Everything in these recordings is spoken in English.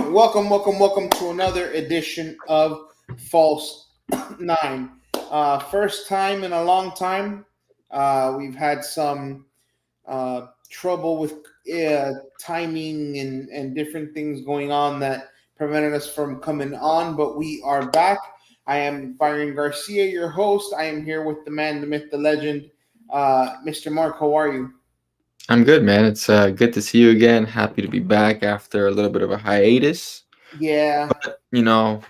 welcome to another edition of False Nine. First time in a long time. We've had some trouble with timing and different things going on that prevented us from coming on, but we are back. I am Byron Garcia, your host. I am here with the man, the myth, the legend, Mr. Mark. How are you? I'm good, man. It's good to see you again. Happy to be back after a little bit of a hiatus. Yeah, You know,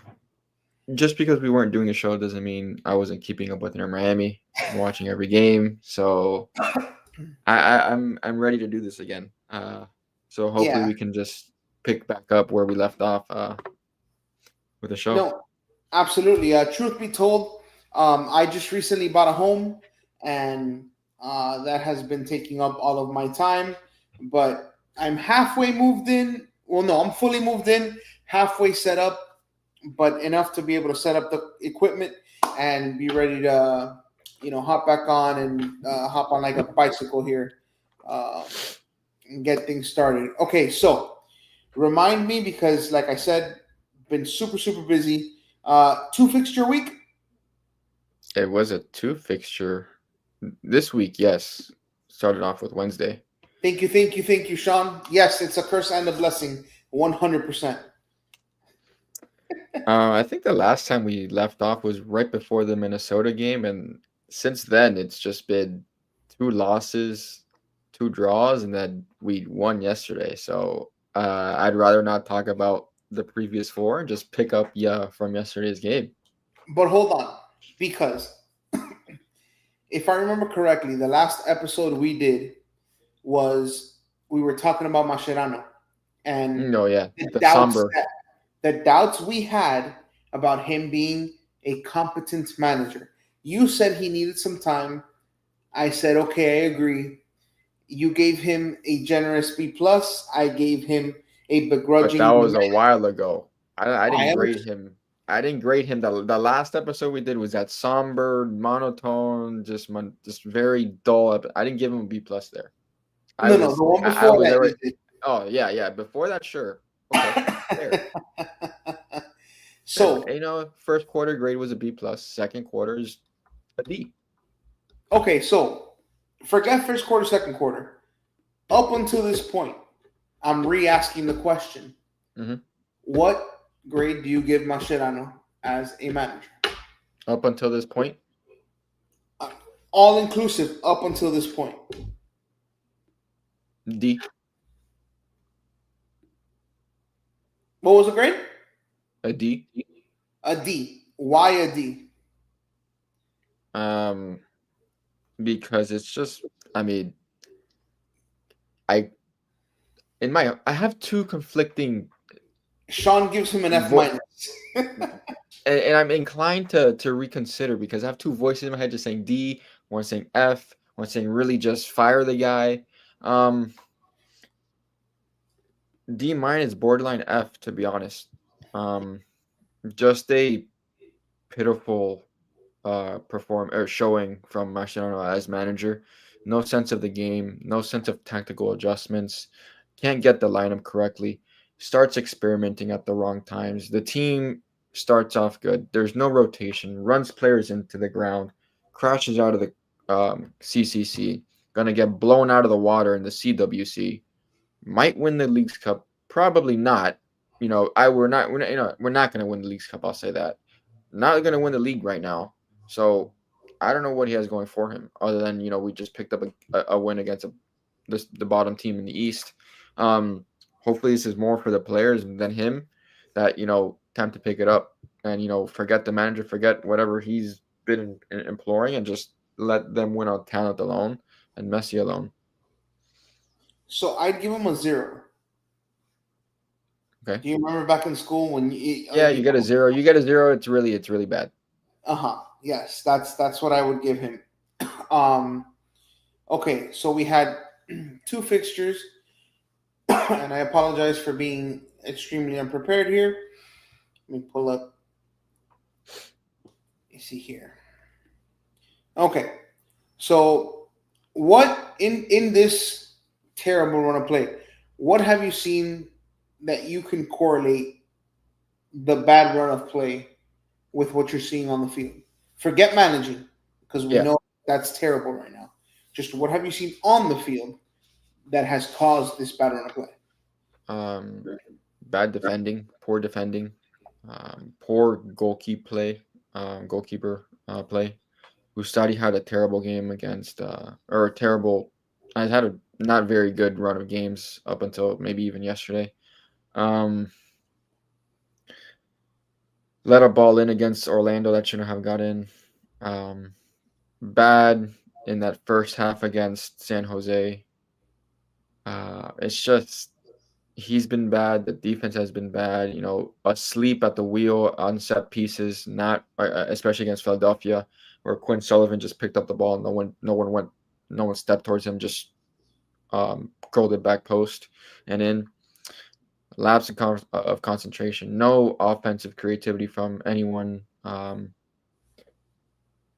just because we weren't doing a show doesn't mean I wasn't keeping up with Inter Miami, watching every game. So I'm ready to do this again. So hopefully yeah. we can just pick back up where we left off with the show. No, absolutely. Truth be told, I just recently bought a home, and that has been taking up all of my time. But I'm halfway moved in. Well, no, I'm fully moved in, halfway set up, but enough to be able to set up the equipment and be ready to, hop back on and hop on like a bicycle here uh, and get things started. Okay, so remind me because, like I said, been super busy. Two fixture week. It was a two fixture this week. Yes, started off with Wednesday. Thank you, Sean. Yes, it's a curse and a blessing. 100%. I think the last time we left off was right before the Minnesota game, and since then it's just been two losses, two draws, and then we won yesterday. So I'd rather not talk about the previous four and just pick up from yesterday's game. But hold on, because if I remember correctly, the last episode we did was we were talking about Mascherano and No, yeah, the the doubts somber. that the doubts we had about him being a competent manager. You said he needed some time. I said, okay, I agree. You gave him a generous B plus. I gave him a But that begrudging B. was a while ago. I I didn't grade understand. him. I didn't grade him. The last episode we did was that somber, monotone, just very dull. I didn't give him a B plus there. I No, was the one I before was that you already. did. Oh yeah. Before that, sure, okay, fair, fair. So, First quarter grade was a B plus. Second quarter is a D. okay, so forget first quarter, second quarter. Up until this point, I'm re-asking the question: Hmm. what grade do you give Mascherano as a manager? Up until this point, Uh, All inclusive, up until this point. D, What was the grade? a D. A D. Why a D? Um, because it's just. I mean, I I have two conflicting Sean gives him an F vo- minus. and I'm inclined to reconsider because I have two voices in my head just saying D, one saying F, one saying really just fire the guy. Um, D minus borderline F to be honest. Um, just a pitiful perform or showing from Mascherano as manager. No sense of the game, no sense of tactical adjustments. Can't get the lineup correctly. Starts experimenting at the wrong times. The team starts off good. There's no rotation. Runs players into the ground. Crashes out of the CCC. Gonna get blown out of the water in the CWC. Might win the League's Cup. Probably not. We're not gonna win the League's Cup. I'll say that. Not gonna win the league right now. So I don't know what he has going for him, other than we just picked up a win against the bottom team in the East. Hopefully, this is more for the players than him. That time to pick it up and forget the manager, forget whatever he's been imploring, and just let them win on talent alone and Messi alone. So I'd give him a zero. Okay. Do you remember back in school when Yeah, you get a zero. You get a zero. It's really bad. uh-huh. Yes, that's what I would give him. Um okay, so we had two fixtures and I apologize for being extremely unprepared here. Let me pull up. You see here. Okay. So what in this terrible run of play, what have you seen that you can correlate the bad run of play with what you're seeing on the field? Forget managing, because we Yeah. know that's terrible right now. Just what have you seen on the field that has caused this bad run of play? Um, Bad defending, poor defending, poor goalkeeper play. Ustadi had a terrible game against, or a terrible. I had a not very good run of games up until maybe even yesterday. Um, Let a ball in against Orlando that shouldn't have got in. Um, Bad in that first half against San Jose. It's just he's been bad. The defense has been bad. Asleep at the wheel on set pieces. Not especially against Philadelphia, where Quinn Sullivan just picked up the ball. No one stepped towards him. Just curled it back post and in. Lapse of concentration. No offensive creativity from anyone.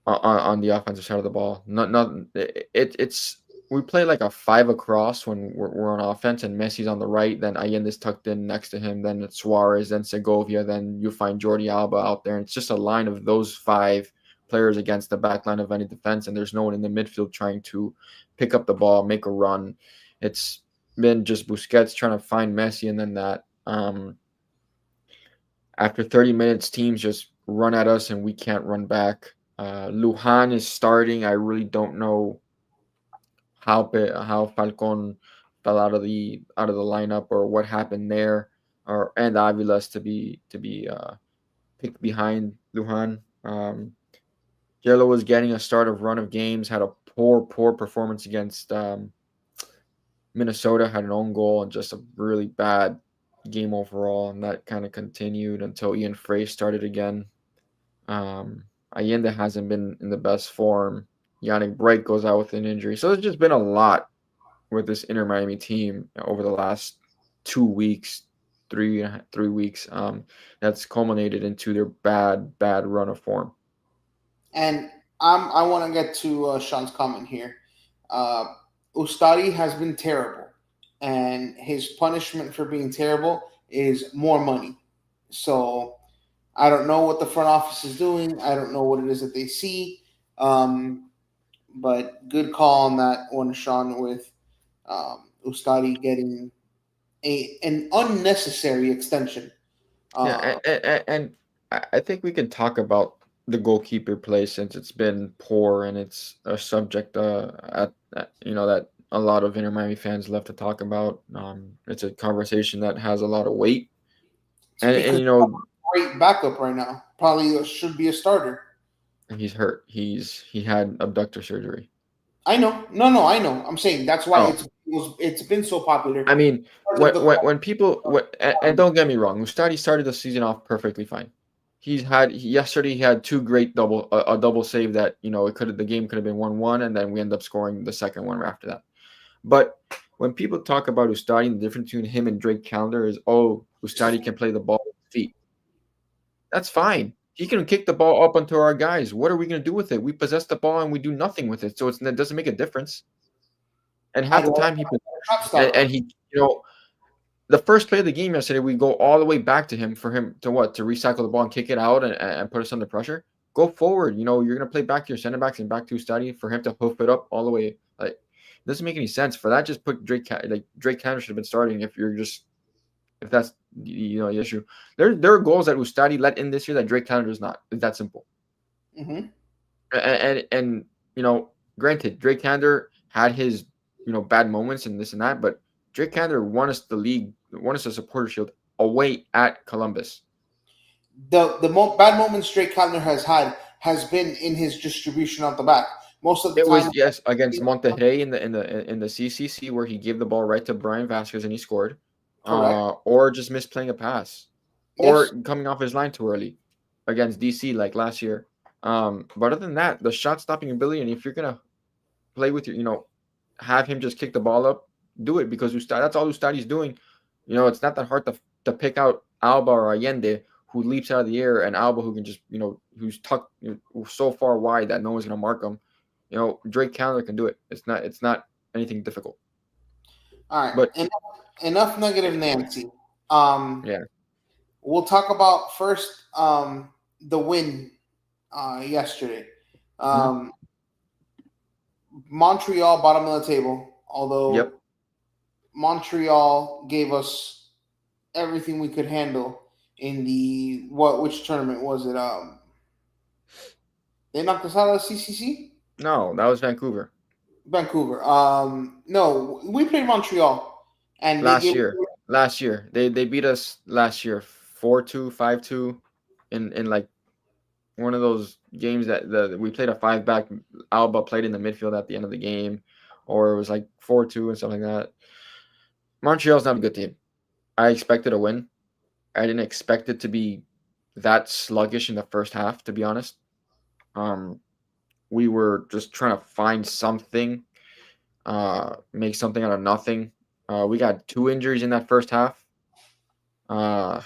On the offensive side of the ball. Not it's we play like a five across when we're on offense, and Messi's on the right. Then Allende's tucked in next to him. Then it's Suarez. Then Segovia. Then you find Jordi Alba out there. And it's just a line of those five players against the back line of any defense, and there's no one in the midfield trying to pick up the ball, make a run. It's been just Busquets trying to find Messi, and then that. After 30 minutes, teams just run at us and we can't run back. Lujan is starting. I really don't know how Falcon fell out of the lineup or what happened there, or and Avilas to be picked behind Lujan. Jello was getting a start of run of games. Had a poor performance against Minnesota. Had an own goal and just a really bad game overall, and that kind of continued until Ian Frey started again. Allende hasn't been in the best form. Yannick Bright goes out with an injury. So there's just been a lot with this Inter Miami team over the last 2 weeks, 3 weeks. That's culminated into their bad run of form. And I want to get to Sean's comment here. Uh, Ustadi has been terrible, and his punishment for being terrible is more money. So I don't know what the front office is doing. I don't know what it is that they see. Um, but good call on that one, Sean, with Ustadi getting an unnecessary extension. Yeah, Uh, and I think we can talk about the goalkeeper play since it's been poor and it's a subject that a lot of Inter Miami fans love to talk about. It's a conversation that has a lot of weight, it's and because great backup right now. Probably should be a starter. he's hurt. He had abductor surgery. I know. No, I know. I'm saying that's why Oh, it's been so popular I mean, because of when the when people and don't get me wrong, Mustadi started the season off perfectly fine. Yesterday he had two great a double save that the game could have been 1-1, and then we end up scoring the second one after that. But when people talk about Ustadi, the difference between him and Drake Calendar is, Ustadi can play the ball with his feet. That's fine. He can kick the ball up onto our guys. What are we going to do with it? We possess the ball and we do nothing with it, so it doesn't make a difference. And I'd half the rather time shot and, stopper. and he, the first play of the game yesterday, we go all the way back to him for him to what? To recycle the ball and kick it out and put us under pressure. Go forward. You're going to play back to your center backs and back to Ustadi for him to hoof it up all the way. Like, it doesn't make any sense. For that, just put Drake Cantor should have been starting if that's the issue. There are goals that Ustadi let in this year that Drake Cantor does not. It's that simple. Hmm. And granted, Drake Cantor had his bad moments and this and that, but Drake Cantor won us the league, won us a supporter shield away at Columbus. The bad moments Drake Cutler has had has been in his distribution out the back. Most of the It time, was, yes, against Monterrey in the CCC, where he gave the ball right to Brian Vasquez and he scored, correct. or just misplaying a pass, Yes, or coming off his line too early against DC like last year. But other than that, the shot stopping ability, and if you're gonna play with have him just kick the ball up, do it, because that's all Ustadi's doing. It's not that hard to pick out Alba or Allende, who leaps out of the air, and Alba, who can just who's tucked so far wide that no one's gonna mark him. Drake Chandler can do it. It's not anything difficult. all right. But Enough negative Nancy. Um, Yeah. we'll talk about first the win yesterday. Mhm. Um, Montreal, bottom of the table, although Yep. Montreal gave us everything we could handle in the which tournament was it? They knocked us out of the CCC. No, that was Vancouver Vancouver. No, we played Montreal, and they last gave. year. Last year, they beat us last year 4-2, 5-2, in like one of those games that we played a five back. Alba played in the midfield at the end of the game, or it was like 4-2 and something like that. Montreal's not a good team. I expected a win. I didn't expect it to be that sluggish in the first half, to be honest. Um, we were just trying to find something, make something out of nothing. We got two injuries in that first half. Uh,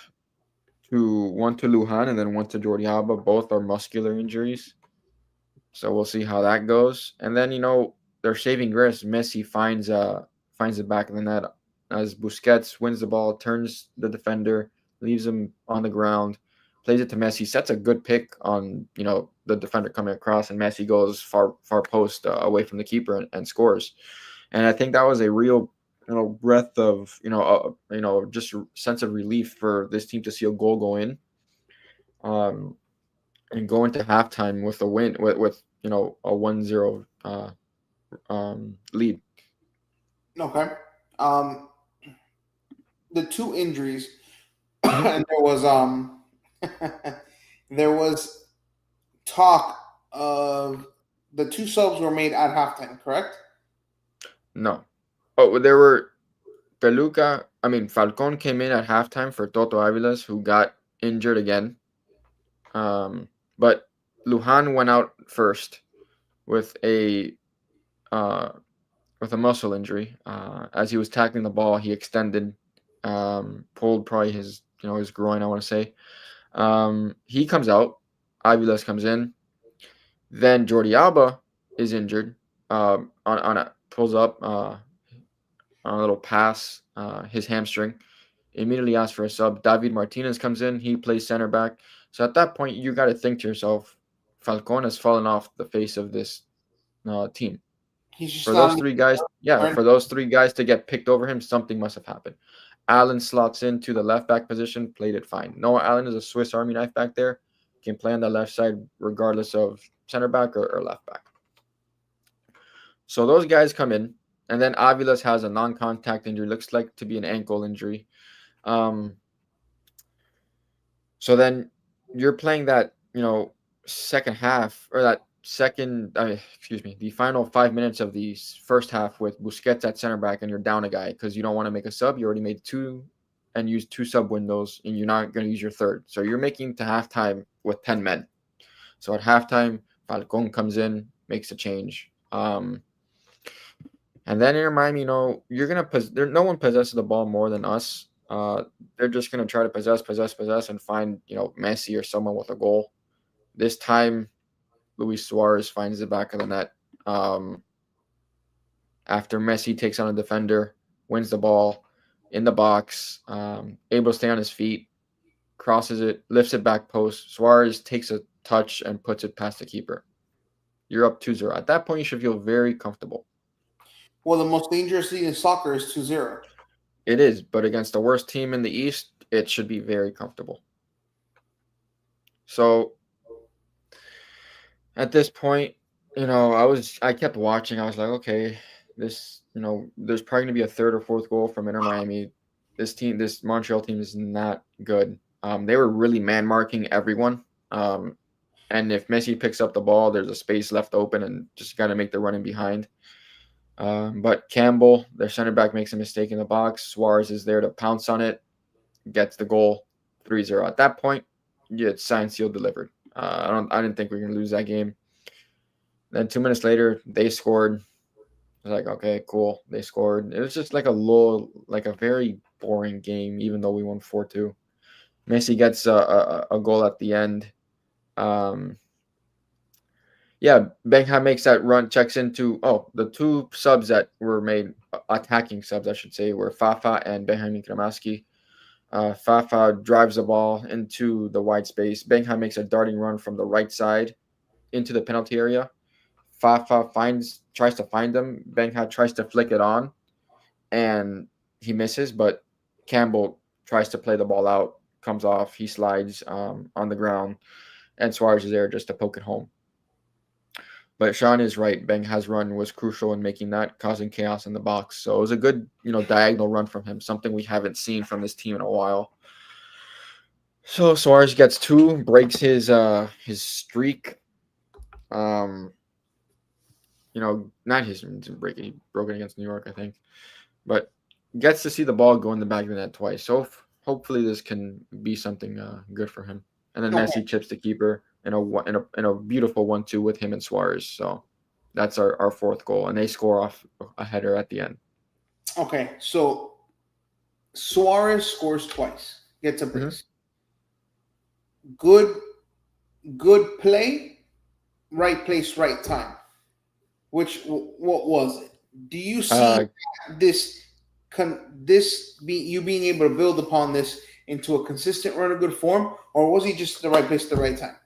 to one to Lujan and then one to Jordi Alba. Both are muscular injuries. So we'll see how that goes. And then they're saving grace. Messi finds the back of the net as Busquets wins the ball, turns the defender, leaves him on the ground, plays it to Messi, sets a good pick on the defender coming across, and Messi goes far post away from the keeper and scores. And I think that was a real breath of just sense of relief for this team to see a goal go in. Um, and go into halftime with a win with a 1-0 lead. Okay. Um, the two injuries, Hmm. and there was talk of the two subs were made at halftime. Correct. No. Oh, there were Peluca. I mean, Falcon came in at halftime for Toto Avilas, who got injured again. But Lujan went out first with a uh, muscle injury. As he was tackling the ball, he extended, pulled probably his groin, I want to say. He comes out. Avilas comes in. Then Jordi Alba is injured. On a pulls up on a little pass, his hamstring. Immediately asks for a sub. David Martinez comes in. He plays center back. So at that point, you got to think to yourself, Falcon has fallen off the face of this team. He's just For not those in the three guys, yeah, right. for those three guys to get picked over him, something must have happened. Allen slots into the left back position, played it fine. Noah Allen is a Swiss Army knife back there, can play on the left side regardless of center back or left back. So those guys come in, and then Avilas has a non-contact injury, looks like to be an ankle injury. Um, so then you're playing that, second half or that excuse me, the final 5 minutes of the first half with Busquets at center back, and you're down a guy because you don't want to make a sub. You already made two and used two sub windows, and you're not going to use your third. So you're making to halftime with 10 men. So at halftime, Falcon comes in, makes a change. And then in Miami, you're gonna no one possesses the ball more than us. They're just gonna try to possess, and find Messi or someone with a goal. This time, Luis Suarez finds the back of the net. Um, After Messi takes on a defender, wins the ball in the box, able to stay on his feet, crosses it, lifts it back post. Suarez takes a touch and puts it past the keeper. You're up 2-0. At that point, you should feel very comfortable. Well, the most dangerous league in soccer is 2-0. It is, but against the worst team in the East, it should be very comfortable. So at this point, I kept watching. I was like, okay, there's probably gonna be a third or fourth goal from Inter Miami. This Montreal team is not good. They were really man marking everyone. And if Messi picks up the ball, there's a space left open, and just got to make the running behind. But Campbell, their center back, makes a mistake in the box. Suarez is there to pounce on it, gets the goal, 3-0. At that point, yeah, it's signed, sealed, delivered. I didn't think we were gonna lose that game. Then 2 minutes later, they scored. I was like, okay, cool. They scored. It was just like a very boring game, even though we won 4-2. Messi gets a goal at the end. Um, yeah, Benham makes that run, checks into the two subs that were made, attacking subs, I should say, were Fafa and Benjamin Kramaski. Fafa drives the ball into the wide space. Benha makes a darting run from the right side into the penalty area. Fafa tries to find him. Benha tries to flick it on, and he misses. But Campbell tries to play the ball out, comes off. He slides on the ground, and Suarez is there just to poke it home. But Sean is right. Benha's run was crucial in making that, causing chaos in the box. So it was a good, diagonal run from him, something we haven't seen from this team in a while. So Suarez gets two, breaks his streak. Um, not his break it. He broke it against New York, I think, but gets to see the ball go in the back of the net twice. So hopefully this can be something good for him. And then Okay. Messi chips the keeper in a beautiful 1-2 with him and Suarez. So that's our fourth goal, and they score off a header at the end. Okay, so Suarez scores twice, gets a brace. Good play, right place, right time. What was it? Do you see this being able to build upon this into a consistent run of good form, or was he just the right place at the right time?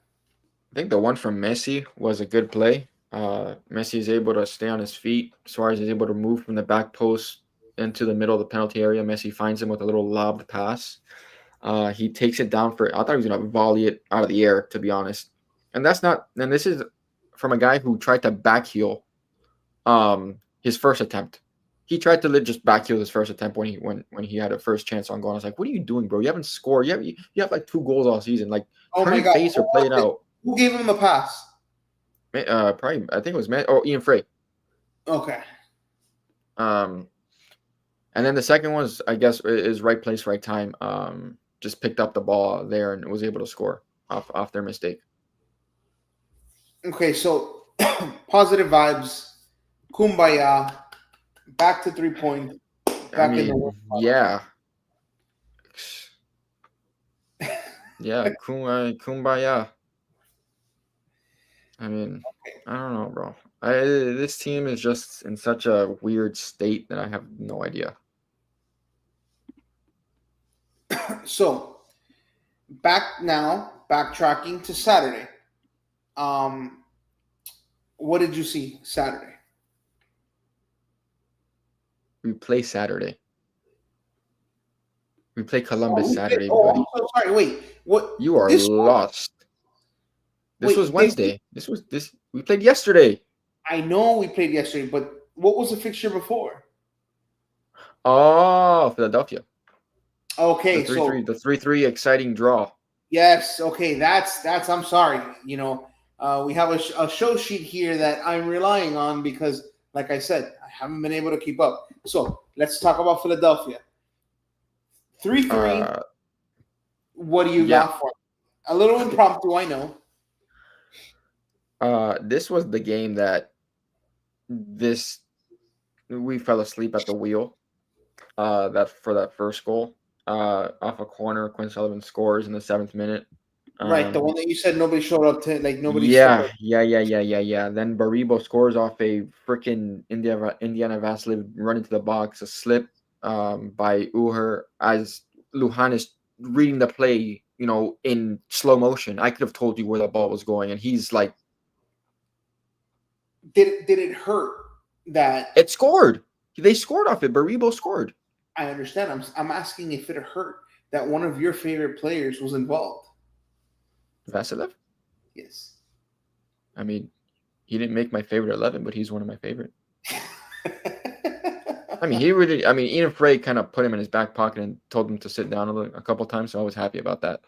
I think the one from Messi was a good play. Messi is able to stay on his feet. Suarez is able to move from the back post into the middle of the penalty area. Messi finds him with a little lobbed pass. He takes it down I thought he was going to volley it out of the air, to be honest. And this is from a guy who tried to backheel his first attempt. He tried to just backheel his first attempt when he had a first chance on goal. I was like, what are you doing, bro? You haven't scored. You have like 2 goals all season. Like, turn your face or play it out. Who gave him the pass? Probably, I think it was Ian Frey. Okay. And then the second one was, I guess, is right place, right time. Just picked up the ball there and was able to score off their mistake. Okay, so positive vibes, kumbaya, back to 3 points. In the world. Yeah. Yeah, kumbaya. I mean, I don't know, bro. This team is just in such a weird state that I have no idea. So, backtracking to Saturday. What did you see Saturday? We play Saturday. We play Columbus Saturday, buddy. I'm so sorry. Wait, what? You are lost. This was Wednesday. We played yesterday. I know we played yesterday, but what was the fixture before? Oh, Philadelphia. Okay, the 3-3 exciting draw. Yes, okay, that's. I'm sorry. We have a show sheet here that I'm relying on because, like I said, I haven't been able to keep up. So let's talk about Philadelphia. 3-3. What do you got for it? A little impromptu, I know. This was the game that we fell asleep at the wheel. That for that first goal, off a corner, Quinn Sullivan scores in the 7th minute. Right, the one that you said nobody showed up to, like nobody. Yeah. Then Baribo scores off a freaking Indiana Vasiliev run into the box, a slip by Uher as Luhan is reading the play, in slow motion. I could have told you where the ball was going, and he's like, Did it hurt that it scored? They scored off it. Baribo scored. I understand. I'm asking if it hurt that one of your favorite players was involved. Vasiliev? Yes. I mean, he didn't make my favorite 11, but he's one of my favorite. Ian Frey kind of put him in his back pocket and told him to sit down a couple times, so I was happy about that.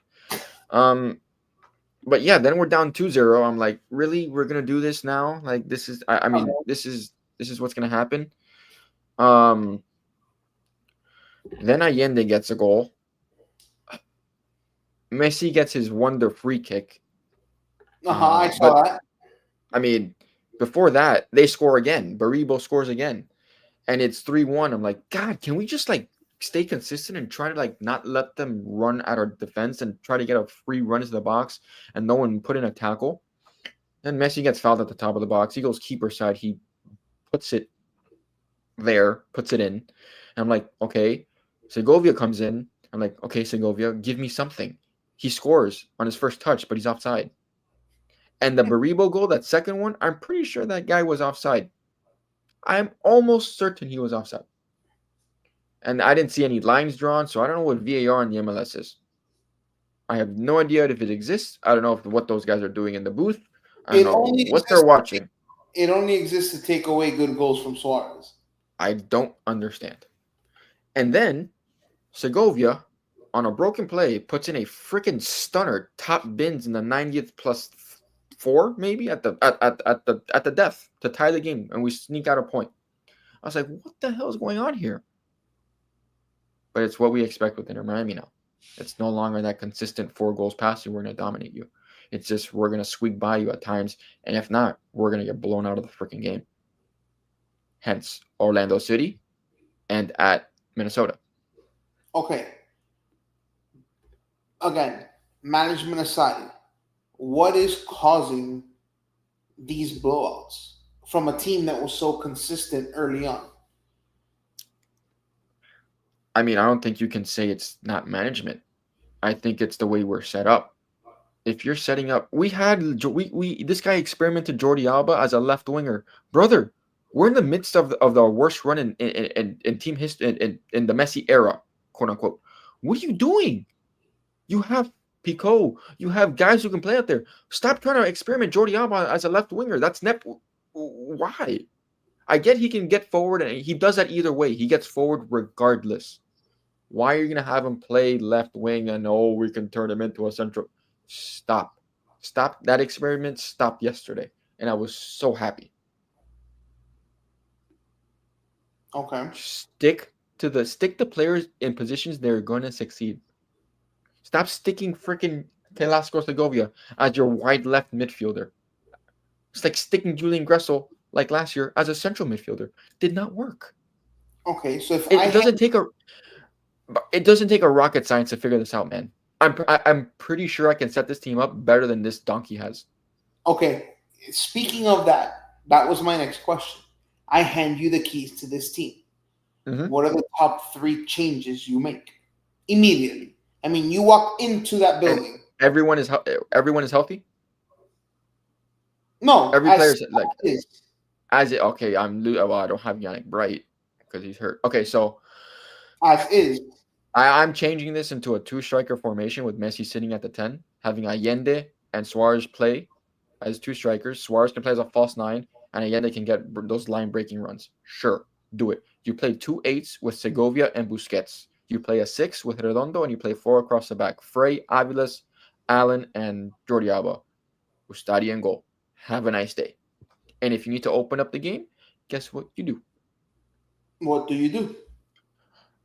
But yeah, then we're down 2-0. I'm like, really? We're going to do this now? Like, this is this is what's going to happen. Then Allende gets a goal. Messi gets his wonder free kick. I saw that. I mean, before that, they score again. Baribo scores again. And it's 3-1. I'm like, God, can we just stay consistent and try to not let them run at our defense and try to get a free run into the box and no one put in a tackle? Then Messi gets fouled at the top of the box. He goes keeper side. He puts it there, puts it in. And I'm like, okay. Segovia comes in. I'm like, okay, Segovia, give me something. He scores on his first touch, but he's offside. And the Baribo goal, that second one, I'm pretty sure that guy was offside. I'm almost certain he was offside. And I didn't see any lines drawn, so I don't know what VAR in the MLS is. I have no idea if it exists. I don't know what those guys are doing in the booth. I don't It know only what they're exists. watching. It only exists to take away good goals from Suarez. I don't understand. And then Segovia, on a broken play, puts in a freaking stunner, top bins in the 90th plus 4, maybe at the death to tie the game, and we sneak out a point. I was like, what the hell is going on here? But it's what we expect with Inter Miami now. It's no longer that consistent 4 goals past you, we're going to dominate you. It's just we're going to squeak by you at times, and if not, we're going to get blown out of the freaking game. Hence, Orlando City and at Minnesota. Okay. Again, management aside, what is causing these blowouts from a team that was so consistent early on? I mean, I don't think you can say it's not management. I think it's the way we're set up. If you're setting up, we this guy experimented Jordi Alba as a left winger, brother. We're in the midst of the worst run in team history in the Messi era, quote unquote. What are you doing? You have Pico. You have guys who can play out there. Stop trying to experiment Jordi Alba as a left winger. That's why. I get he can get forward, and he does that either way. He gets forward regardless. Why are you going to have him play left wing and, we can turn him into a central? Stop. Stop that experiment. Stopped yesterday. And I was so happy. Okay. Stick the players in positions they're going to succeed. Stop sticking freaking Velasco Segovia as your wide left midfielder. It's like sticking Julian Gressel like last year as a central midfielder. Did not work. Okay, so if It doesn't take a rocket science to figure this out, man. I'm pretty sure I can set this team up better than this donkey has. Okay, speaking of that was my next question. I hand you the keys to this team. Mm-hmm. What are the top 3 changes you make immediately? I mean, you walk into that building. And everyone is healthy. No, every player's like is. As it okay. I don't have Yannick Bright because he's hurt. Okay, so As is. I'm changing this into a 2-striker formation with Messi sitting at the 10, having Allende and Suarez play as 2 strikers. Suarez can play as a false 9, and Allende can get those line-breaking runs. Sure, do it. You play 2 8s with Segovia and Busquets. You play a 6 with Redondo, and you play 4 across the back. Frey, Aviles, Allen, and Jordi Alba. Ustadi and goal. Have a nice day. And if you need to open up the game, guess what you do? What do you do?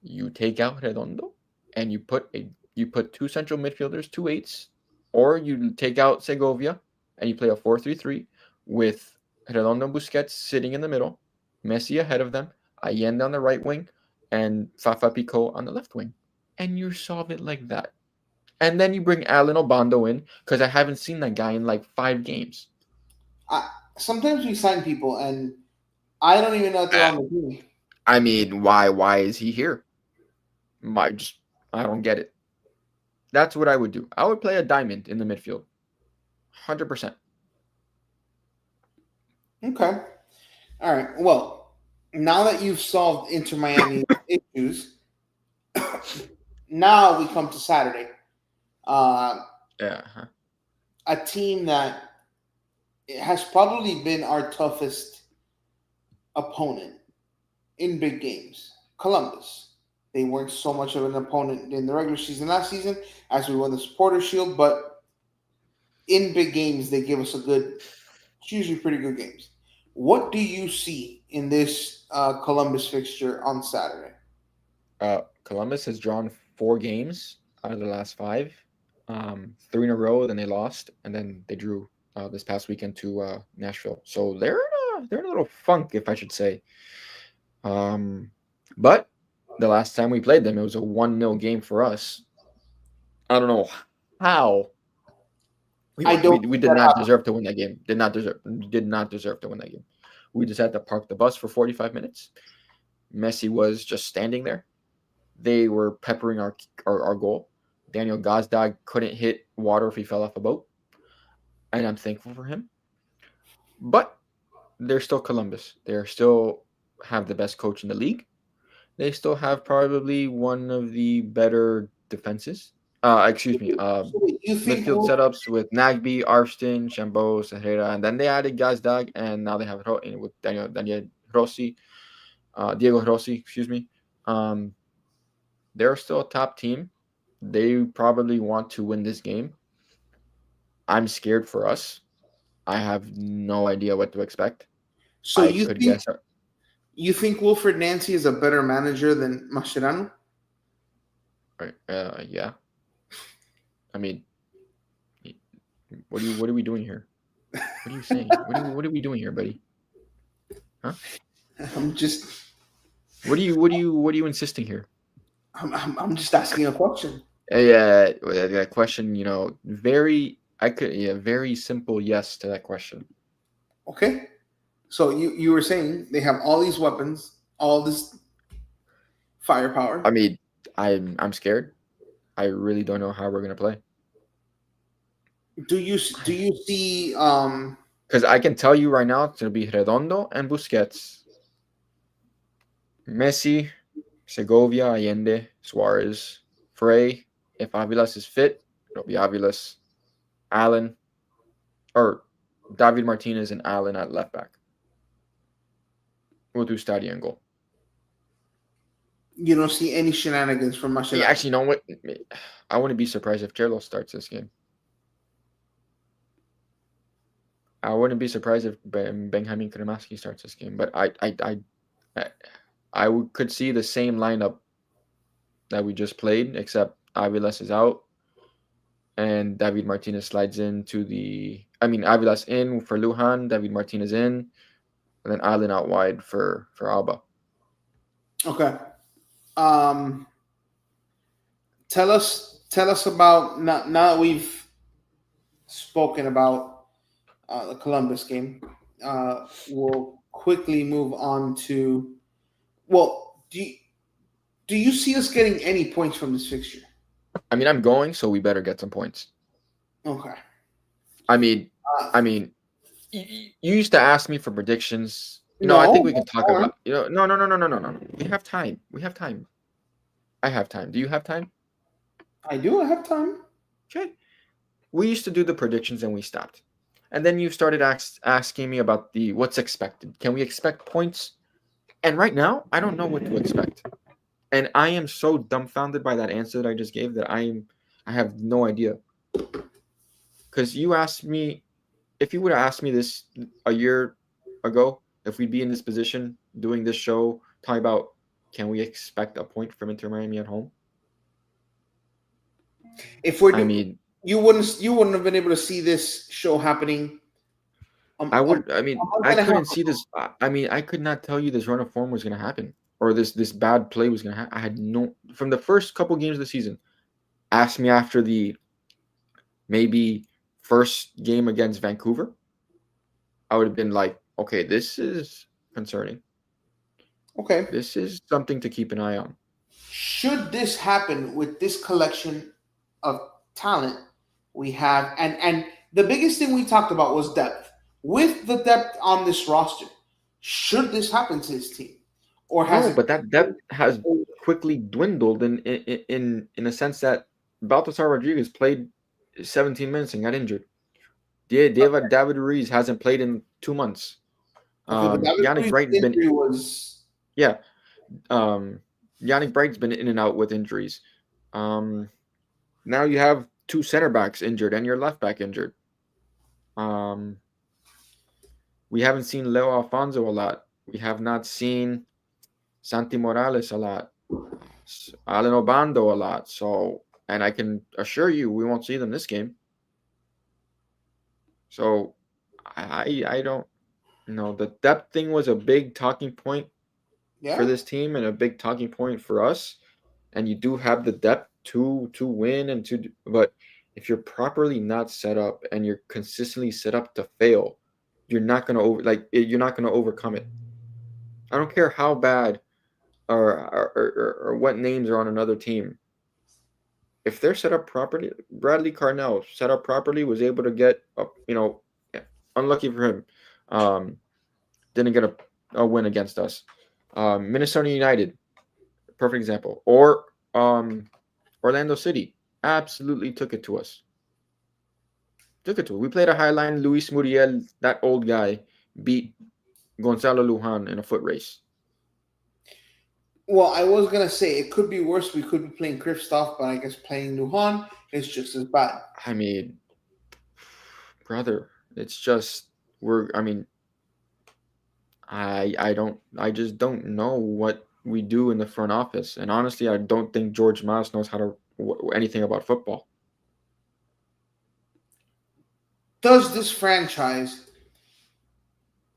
You take out Redondo and you put 2 central midfielders, 2 8s, or you take out Segovia and you play a 4-3-3 with Redondo and Busquets sitting in the middle, Messi ahead of them, Allende on the right wing, and Fafa Pico on the left wing. And you solve it like that. And then you bring Alan Obando in because I haven't seen that guy in like 5 games. Sometimes we sign people and I don't even know if they're on the team. I mean, why is he here? I don't get it. That's what I would do. I would play a diamond in the midfield. 100%. Okay. All right. Well, now that you've solved Inter Miami issues, now we come to Saturday. Yeah. A team that has probably been our toughest opponent in big games. Columbus. They weren't so much of an opponent in the regular season last season as we won the Supporters Shield, but in big games, they give us usually pretty good games. What do you see in this Columbus fixture on Saturday? Columbus has drawn 4 games out of the last 5, 3 in a row. Then they lost, and then they drew this past weekend to Nashville. So they're in a little funk, if I should say. But the last time we played them, it was a 1-0 game for us. I don't know how. We did not deserve to win that game. Did not deserve to win that game. We just had to park the bus for 45 minutes. Messi was just standing there. they were peppering our goal. Daniel Gazdag couldn't hit water if he fell off a boat, and I'm thankful for him. But they're still Columbus. They're still have the best coach in the league. They still have probably one of the better defenses. Excuse me. So you think Midfield setups with Nagby, Arston, Chambos, Herrera, and then they added Gazdag, and now they have with Daniel Rossi, Diego Rossi. Excuse me. Um, they're still a top team. They probably want to win this game. I'm scared for us. I have no idea what to expect. so I you could think guess. you think Wilfred Nancy is a better manager than Mascherano? Yeah. I mean, what are we doing here? What are you saying? What are we doing here, buddy? Huh? I'm just What are you insisting here? I'm just asking a question. Yeah, that question, very simple yes to that question. Okay. So you were saying they have all these weapons, all this I firepower. mean, I'm scared. I really don't know how we're gonna play. Do you see Because I can tell you right now, it's gonna be Redondo and Busquets, Messi, Segovia, Allende, Suarez, Frey. If Avilas is fit, it'll be Avilas, Allen, or David Martinez and Allen at left back. We'll do Stadion in goal. you don't see any shenanigans from Yeah, Mascherano? actually, you know what? I wouldn't be surprised if Carlos starts this game. I wouldn't be surprised if Benjamin Kremaski starts this game, but could see the same lineup that we just played, except Avilas is out and David Martinez slides into Avilas in for Lujan, David Martinez in, and then Allen out wide for Alba. Okay. Um, tell us about now that we've spoken about the Columbus game. We'll quickly move on to. Well, do you see us getting any points from this fixture? I mean, I'm going, so we better get some points. Okay. I mean, Uh, I mean, you used to ask me for predictions. I think no, we can talk no, about. No. We have time. We have time. I have time. Do you have time? I do. I have time. Okay. We used to do the predictions and we stopped. And then you started asking me about the what's expected. Can we expect points? And right now, I don't know what to expect. And I am so dumbfounded by that answer that I just gave that I have no idea. Because you asked me, if you would have asked me this a year ago, if we'd be in this position doing this show, talking about can we expect a point from Inter Miami at home? If we're I mean, you wouldn't have been able to see this show happening. I A would. I mean, month I and a half couldn't see ago. this. I mean, I could not tell you this run of form was going to happen, or this bad play was going to happen. I had no from the first couple games of the season. Ask me after the maybe first game against Vancouver, I would have been like, okay, this is concerning. Okay. This is something to keep an eye on. Should this happen with this collection of talent we have, and the biggest thing we talked about was depth. With the depth on this roster, should this happen to his team, or has No, it? but that depth has quickly dwindled in a sense that Baltasar Rodriguez played 17 minutes and got injured. David Ruiz hasn't played in 2 months. Okay, but David Yannick Ruiz's Bright's been injury was yeah. Yannick Bright's been in and out with injuries. Now you have two center backs injured and your left back injured. We haven't seen Leo Alfonso a lot. We have not seen Santi Morales a lot. Alan Obando a lot. So, and I can assure you, we won't see them this game. So, I don't know. The depth thing was a big talking point for yeah. this team and a big talking point for us. And you do have the depth to win and but if you're properly not set up and you're consistently set up to fail, you're not gonna overcome it. I don't care how bad or what names are on another team. If they're set up properly, Bradley Carnell set up properly was able to get up. Yeah, unlucky for him, um, didn't get a win against us. Minnesota United, perfect example, or Orlando City, absolutely took it to us. Took it to it. We played a high line. Luis Muriel, that old guy, beat Gonzalo Lujan in a foot race. Well, I was gonna say it could be worse. We could be playing Kristoff, but I guess playing Luhan is just as bad. I mean, brother, it's just we're. I mean, I just don't know what we do in the front office, and honestly, I don't think George Mas knows how to anything about football. Does this franchise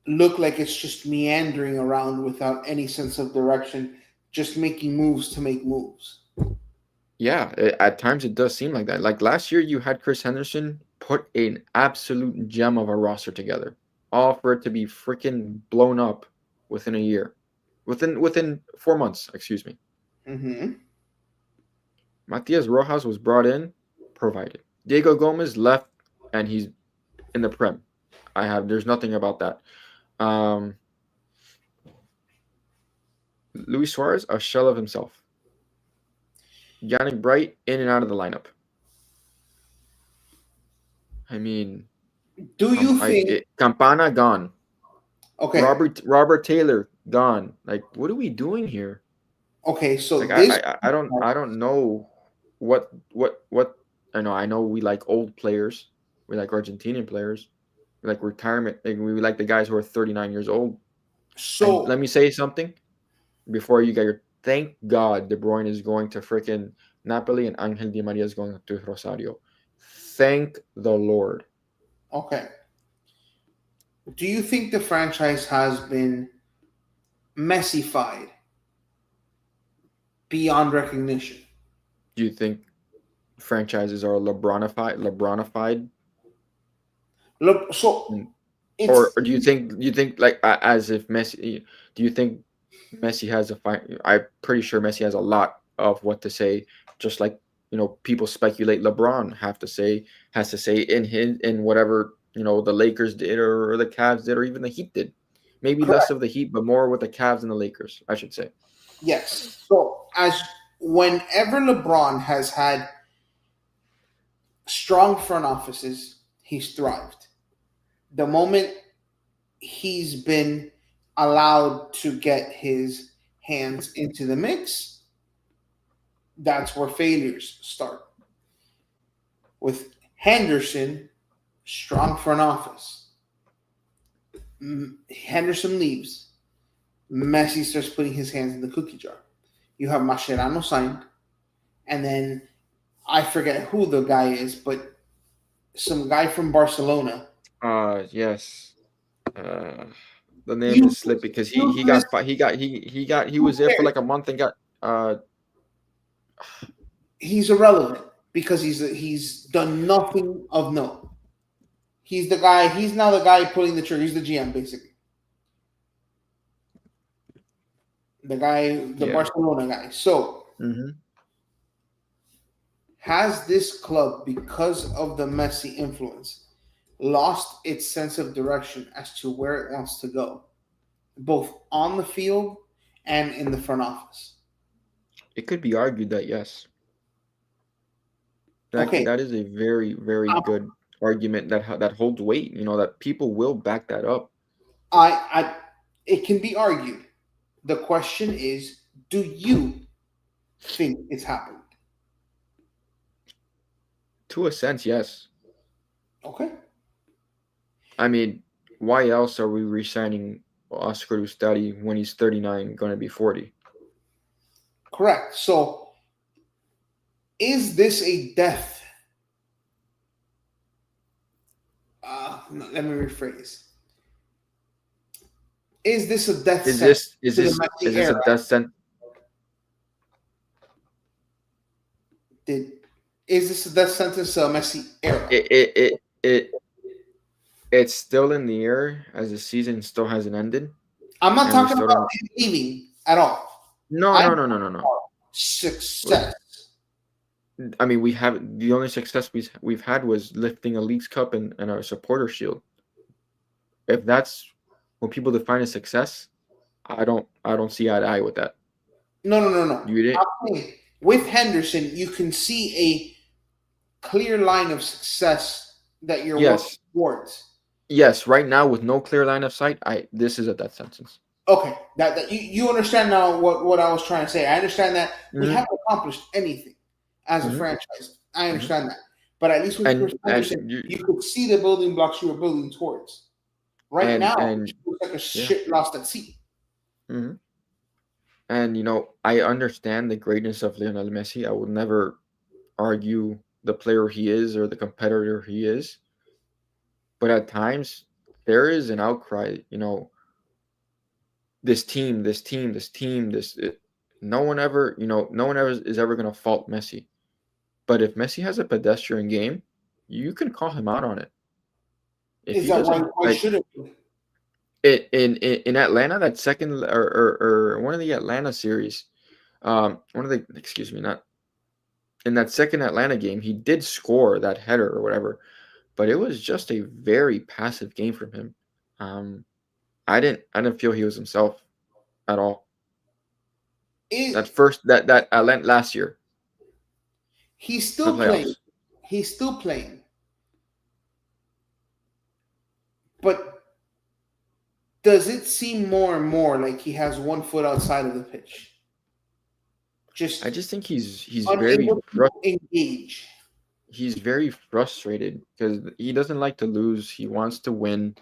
look like it's just meandering around without any sense of direction, just making moves to make moves? Yeah, at times it does seem like that. Like last year, you had Chris Henderson put an absolute gem of a roster together, all for it to be freaking blown up within a year, within 4 months. Excuse me. Mm-hmm. Matias Rojas was brought in, provided. Diego Gomez left, and he's in the prem. There's nothing about that. Um, Luis Suarez, a shell of himself. Yannick Bright in and out of the lineup. I mean, Do you think? Campana gone. Okay, Robert Taylor gone. Like, what are we doing here? okay. Like, So this, I don't know what I know we like old players. We like Argentinian players. We like retirement. Like, we like the guys who are 39 years old. And so let me say something before you get your. Thank God De Bruyne is going to freaking Napoli and Angel Di Maria is going to Rosario. Thank the Lord. okay. Do you think the franchise has been messified beyond recognition? Do you think franchises are LeBronified? Look, so Mm, or it's do you think like as if Messi? Do you think Messi has a fine? I'm pretty sure Messi has a lot of what to say. Just like people speculate LeBron has to say in whatever the Lakers did or the Cavs did or even the Heat did. Maybe less correct. of the Heat, but more with the Cavs and the Lakers, I should say. Yes. So as whenever LeBron has had strong front offices, he's thrived. The moment he's been allowed to get his hands into the mix, that's where failures start. With Henderson, strong front office. Henderson leaves. Messi starts putting his hands in the cookie jar. You have Mascherano signed, and then I forget who the guy is, but some guy from Barcelona. Yes. Uh, the name You, just slipped because he useless, got he who was there for cares? like a month and got He's irrelevant because he's done nothing of note. He's the guy. He's now the guy pulling the trigger. He's the GM basically. The guy, the yeah. Barcelona guy. So Hmm. has this club, because of the Messi influence, lost its sense of direction as to where it wants to go, both on the field and in the front office? It could be argued that yes, Okay, that is a very very um, good argument that holds weight. That people will back that up I, it can be argued. The question is, do you think it's happened? to a sense. Yes, Okay, I mean, why else are we re-signing Oscar Ustadi when he's 39, going to be 40? correct. So, is this a death? No, let me rephrase. Is this a death Is sentence this is to the this Messi is this a era? death sentence? Did is this a death sentence to a Messi era? It it it it it's still in the air as the season still hasn't ended, I'm not and we talking still about don't. him leaving at all. No, I'm no, no, no, no, no. success. I mean, we have the only success we've had was lifting a Leagues Cup and a supporter shield. If that's what people define as success, I don't see eye to eye with that. No, no, no, no. You didn't. I'm saying with Henderson, you can see a clear line of success that you're working Yes, towards. yes. Right now, with no clear line of sight, I this is a death sentence. Okay, that you understand now what I was trying to say. I understand that we Hmm. haven't accomplished anything as a Hmm. franchise. I Hmm. understand that, but at least with Chris And Henderson, you you could see the building blocks you were building towards. Right now, and it feels like a yeah. shit lost at sea. Hmm. And I understand the greatness of Lionel Messi. I would never argue the player he is or the competitor he is, but at times there is an outcry. This team. No one ever is ever going to fault Messi. But if Messi has a pedestrian game, you can call him out on it. If Is he that why? doesn't Why like should it? in Atlanta, that second or one of the Atlanta series, one of the excuse me, not in that second Atlanta game, he did score that header or whatever, but it was just a very passive game from him. Um, I didn't feel he was himself at all. That It first that Atlanta last year, he's the still playing. playoffs. He's still playing. But does it seem more and more like he has one foot outside of the pitch, I just just think he's very unable to engage? he's very frustrated because he doesn't like to lose. He wants to win.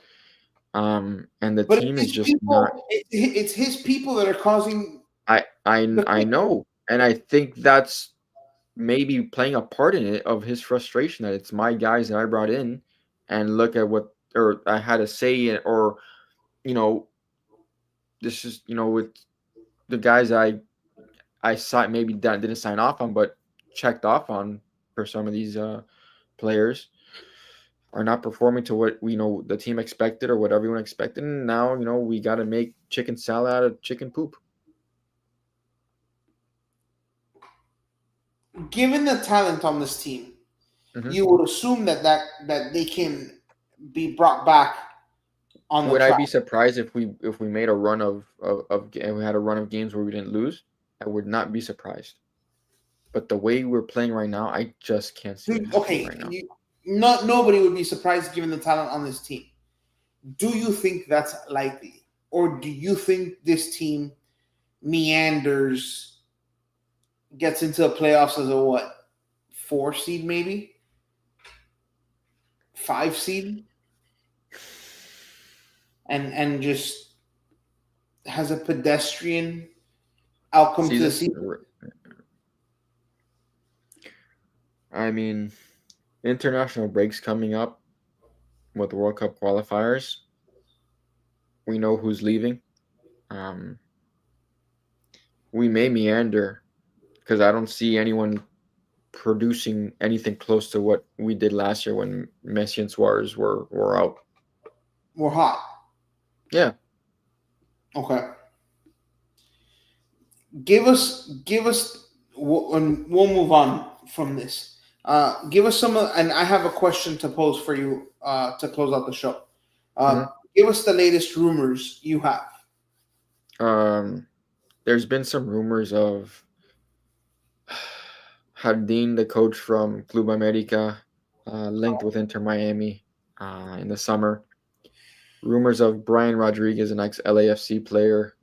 And the But team is it's just not. people. It's his people that are causing the I know, and I think that's maybe playing a part in it of his frustration that it's my guys that I brought in, and look at what or I had to say it, or you know, this is with the guys I signed maybe that didn't sign off on, but checked off on for some of these players are not performing to what we know the team expected or what everyone expected. And now we got to make chicken salad out of chicken poop. given the talent on this team. Hmm. You would assume that they can be brought back on the Would I track. be surprised if we made a run and we had a run of games where we didn't lose? I would not be surprised. But the way we're playing right now, I just can't see it happening Okay, right now. not nobody would be surprised given the talent on this team. Do you think that's likely, or do you think this team meanders, gets into the playoffs as a what, 4 seed maybe, 5 seed, and just has a pedestrian outcome to the Season? season? I mean, international breaks coming up with World Cup qualifiers. We know who's leaving. Um, we may meander because I don't see anyone producing anything close to what we did last year when Messi and Suarez were out. We're hot. Yeah. Okay. Give us and we'll move on from this. Give us some and I have a question to pose for you to close out the show. Hmm. Give us the latest rumors you have. Um, there's been some rumors of Jardín, the coach from Club America, linked with Inter Miami in the summer. Rumors of Brian Rodriguez, an ex LAFC player,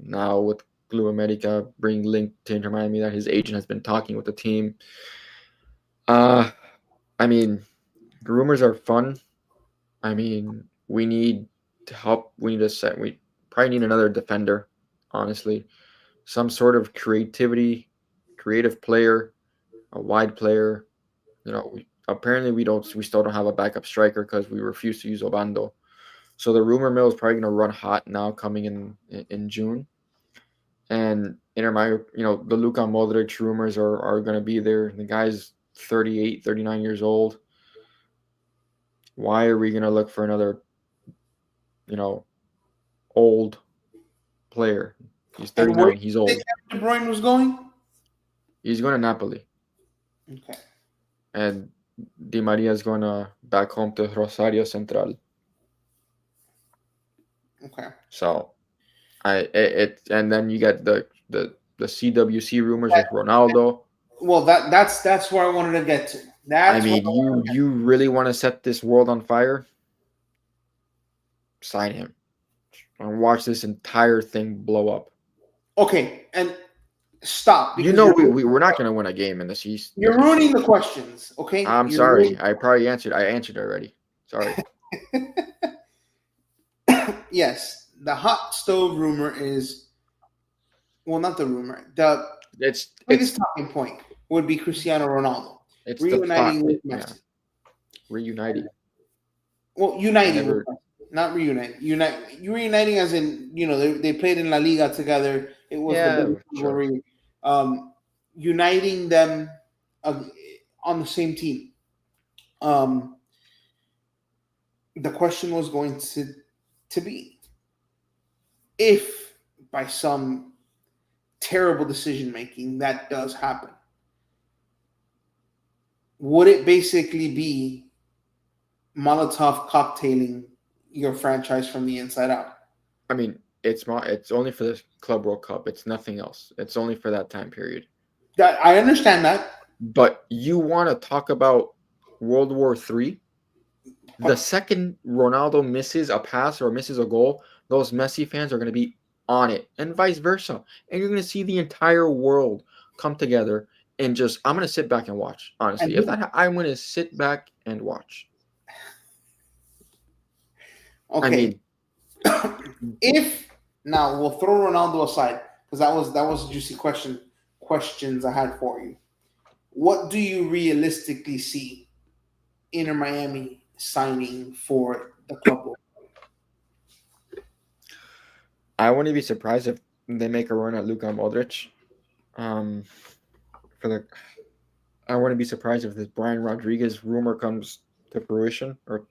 now with Club America, being linked to Inter Miami, that his agent has been talking with the team. Uh, I mean, rumors are fun. I mean, we need to help. We need to set. We probably need another defender, honestly. Some sort of creative player, a wide player. Apparently we don't. We still don't have a backup striker because we refuse to use Obando. So the rumor mill is probably going to run hot now, coming in June. And Inter Miami, the Luka Modric rumors are going to be there. The guy's 38, 39 years old. Why are we going to look for another, you know, old player? He's And where 39. He's old. De Bruyne was going? He's going to Napoli, Okay. and Di Maria is going back home to Rosario Central. Okay. So and then you get the CWC rumors with Ronaldo. Well, that's where I wanted to get to. I That's what mean, I wanted to you really want to set this world on fire? Sign him and watch this entire thing blow up. Okay, and stop You because know we're not going to win a game in this East. you're ruining the questions. Okay, I'm you're sorry. ruining. I probably answered. I answered already. Sorry. Yes, the hot stove rumor is well, not the rumor. The It's biggest talking point would be Cristiano Ronaldo it's the thought. reuniting with Yeah, Messi. reuniting. Well, I uniting with never. Messi, not reuniting. Reuniting as in they played in La Liga together. It was the Yeah, big sure. rivalry. Uniting them uh, on the same team. Um, the question was going to be if by some terrible decision making that does happen, would it basically be Molotov cocktailing your franchise from the inside out? I mean, it's only for the Club World Cup. It's nothing else. It's only for that time period. That I understand that. But you want to talk about World War III? The But second Ronaldo misses a pass or misses a goal, those Messi fans are going to be on it, and vice versa. And you're going to see the entire world come together and just. I'm going to sit back and watch. and Honestly, if I'm going to sit back and watch. I okay, mean, if now we'll throw Ronaldo aside because that was a juicy questions I had for you. What do you realistically see Inter Miami signing for the club? I wouldn't be surprised if they make a run at Luka Modric. Um, for the, I wouldn't be surprised if this Brian Rodriguez rumor comes to fruition or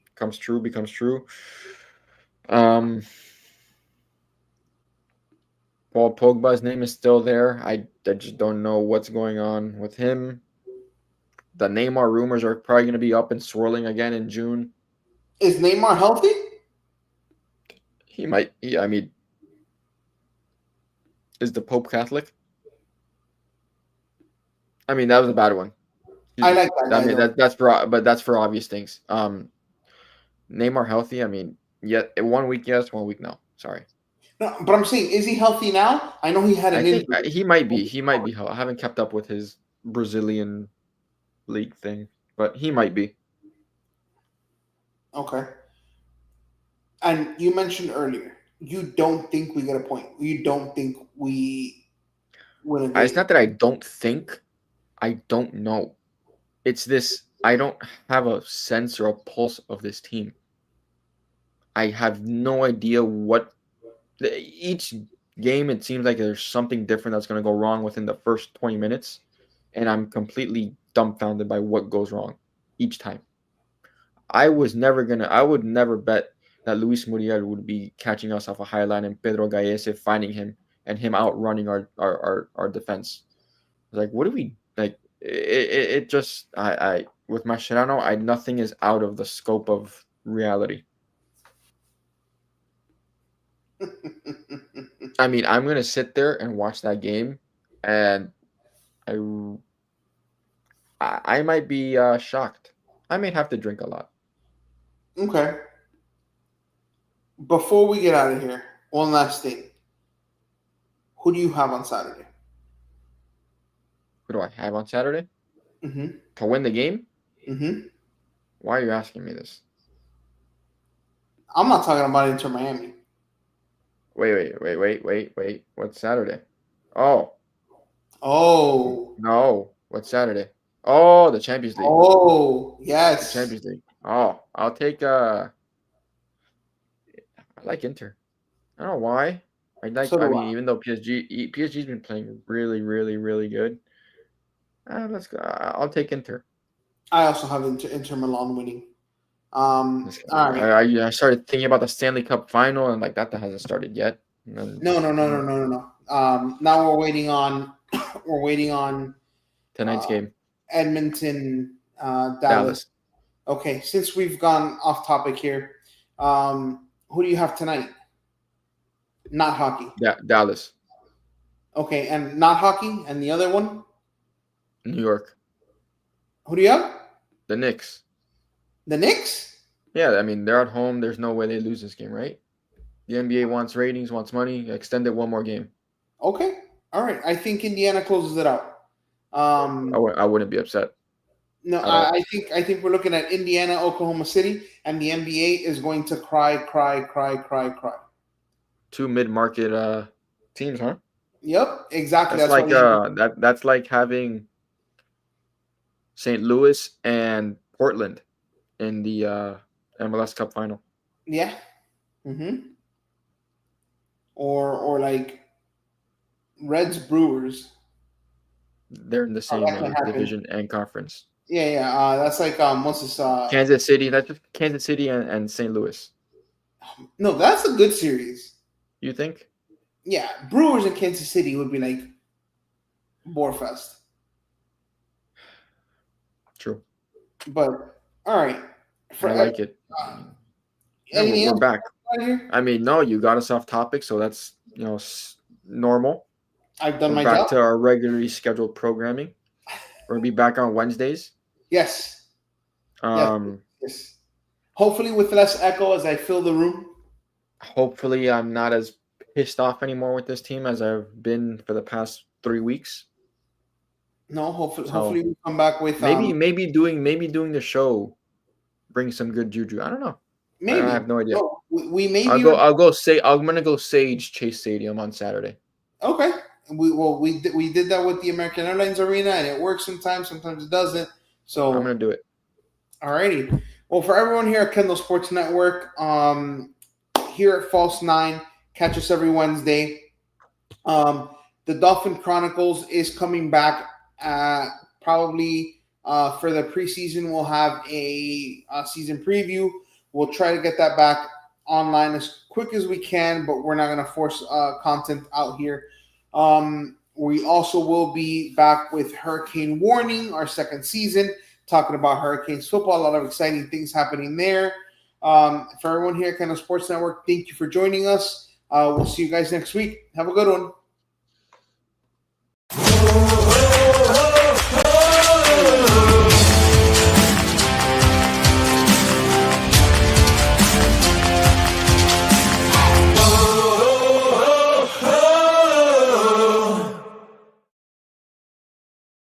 becomes true. Um, Paul Pogba's name is still there. I just don't know what's going on with him. The Neymar rumors are probably going to be up and swirling again in June. Is Neymar healthy? He might. I mean, is the Pope Catholic? I mean, that was a bad one. I Excuse me. like that I guy mean, though. that's for obvious things. Neymar healthy? I mean, yeah, 1 week yes, 1 week no. Sorry. No, but I'm saying, is he healthy now? I know he had I an think injury. he might be. He might be. I haven't kept up with his Brazilian league thing, but he might be. Okay. And you mentioned earlier, you don't think we get a point. You don't think we win a It's game. not that I don't think. I don't know. It's this. I don't have a sense or a pulse of this team. I have no idea what each game. It seems like there's something different that's going to go wrong within the first 20 minutes, and I'm completely dumbfounded by what goes wrong each time. I would never bet that Luis Muriel would be catching us off a high line and Pedro Gallese finding him and him outrunning our defense. Like, what do we like? It just I with Mascherano, nothing is out of the scope of reality. I mean, I'm gonna sit there and watch that game, and I I might be shocked. I may have to drink a lot. Okay. Before we get out of here, one last thing. Who do you have on Saturday? Who do I have on Saturday Mm-hmm. to win the game? Mm-hmm. Why are you asking me this? I'm not talking about Inter Miami. Wait. What's Saturday? Oh, Oh. no. What's Saturday? Oh, the Champions League. Oh. The Yes. Champions League. Oh, I'll take I like Inter. I don't know why. So I do mean, I. even though PSG's been playing really, really, really good. Let's go. I'll take Inter. I also have Inter Milan winning. All right. I started thinking about the Stanley Cup final and like that hasn't started yet. And No, no, no, no, no, no, no. Now we're waiting on tonight's uh, game, Edmonton, Dallas. Dallas. Okay, since we've gone off topic here, who do you have tonight? Not hockey. Dallas, Okay, and not hockey, and the other one, New York, who do you have? the Knicks. The Knicks. Yeah, I mean they're at home. There's no way they lose this game, right? The NBA wants ratings, wants money. Extend it one more game. Okay, all right. I think Indiana closes it out. I wouldn't be upset No, at all. I think we're looking at Indiana, Oklahoma City, and the NBA is going to cry, cry, cry, cry, cry. Two mid-market teams, huh? Yep, exactly. That's That's why like the NBA. that's like having St. Louis and Portland in the MLS Cup final. Yeah. Mm-hmm. Or like Reds Brewers. They're in the Oh, same that can happen. division and conference. Yeah, yeah. That's like what's this? Kansas City, that's just Kansas City and St. Louis. No, that's a good series. You think? Yeah, Brewers and Kansas City would be like Borefest. True. But all right. For I like it. I uh, mean, no, anything we're else back. right here? I mean, no, you got us off topic, so that's normal. I've done We're my back job. to our regularly scheduled programming. We're gonna be back on Wednesdays. Yes. Yes. Um, Yes. Hopefully with less echo as I fill the room. hopefully, I'm not as pissed off anymore with this team as I've been for the past 3 weeks. No, hopefully So we come back with maybe doing the show brings some good juju. I don't know. I maybe. have no idea. No, we may I'll be go. I'll go. Say I'm gonna go Sage Chase Stadium on Saturday. okay. We did that with the American Airlines Arena and it works sometimes it doesn't. I'm So gonna do it. alrighty. Well, for everyone here at Kendall Sports Network, here at False Nine, catch us every Wednesday. The Dolphin Chronicles is coming back. Probably for the preseason, we'll have a season preview. We'll try to get that back online as quick as we can, but we're not going to force content out here. We also will be back with Hurricane Warning, our second season, talking about Hurricanes football. A lot of exciting things happening there. For everyone here at Kind of Sports Network, thank you for joining us. We'll see you guys next week. Have a good one.